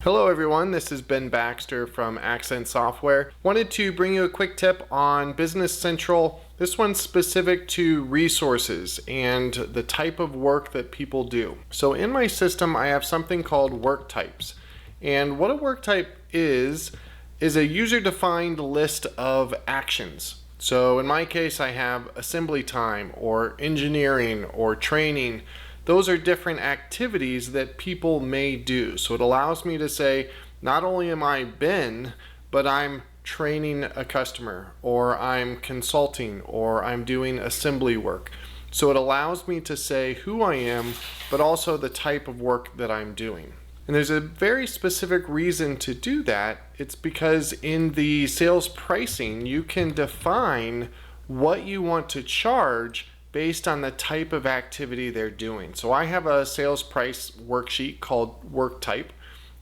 Hello everyone, this is Ben Baxter from Accent Software. Wanted to bring you a quick tip on Business Central. This one's specific to resources and the type of work that people do. So in my system, I have something called work types. And what a work type is a user-defined list of actions. So in my case, I have assembly time or engineering or training. Those are different activities that people may do. So it allows me to say, not only am I Ben, but I'm training a customer, or I'm consulting, or I'm doing assembly work. So it allows me to say who I am, but also the type of work that I'm doing. And there's a very specific reason to do that. It's because in the sales pricing, you can define what you want to charge based on the type of activity they're doing. So I have a sales price worksheet called work type.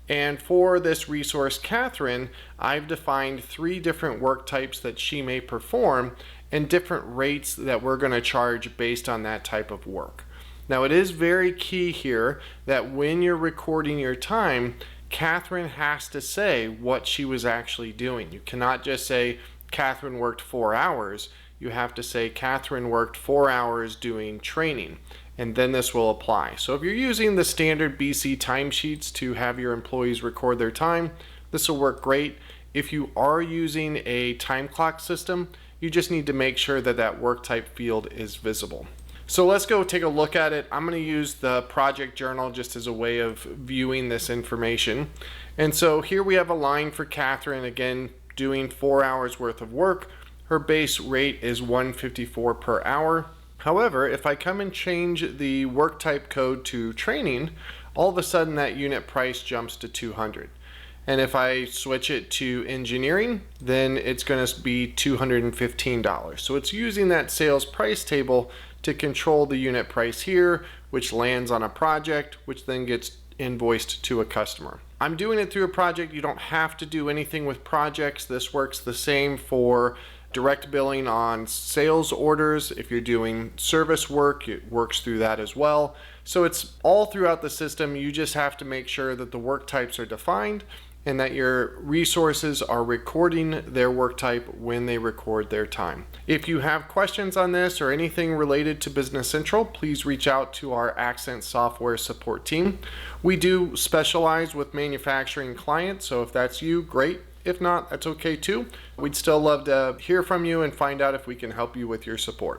And for this resource, Catherine, I've defined 3 different work types that she may perform and different rates that we're going to charge based on that type of work. Now, it is very key here that when you're recording your time, Catherine has to say what she was actually doing. You cannot just say, Catherine worked 4 hours. You have to say Catherine worked 4 hours doing training, and then this will apply. So if you're using the standard BC timesheets to have your employees record their time, this will work great. If you are using a time clock system, you just need to make sure that that work type field is visible. So let's go take a look at it. I'm going to use the project journal just as a way of viewing this information. And so here we have a line for Catherine, again, doing 4 hours worth of work. Her base rate is $154 per hour. However, if I come and change the work type code to training, all of a sudden that unit price jumps to $200. And if I switch it to engineering, then it's going to be $215. So it's using that sales price table to control the unit price here, which lands on a project, which then gets invoiced to a customer. I'm doing it through a project. You don't have to do anything with projects. This works the same for direct billing on sales orders. If you're doing service work, it works through that as well. So it's all throughout the system. You just have to make sure that the work types are defined and that your resources are recording their work type when they record their time. If you have questions on this or anything related to Business Central, please reach out to our Accent Software support team. We do specialize with manufacturing clients, so if that's you, great. If not, that's okay too. We'd still love to hear from you and find out if we can help you with your support.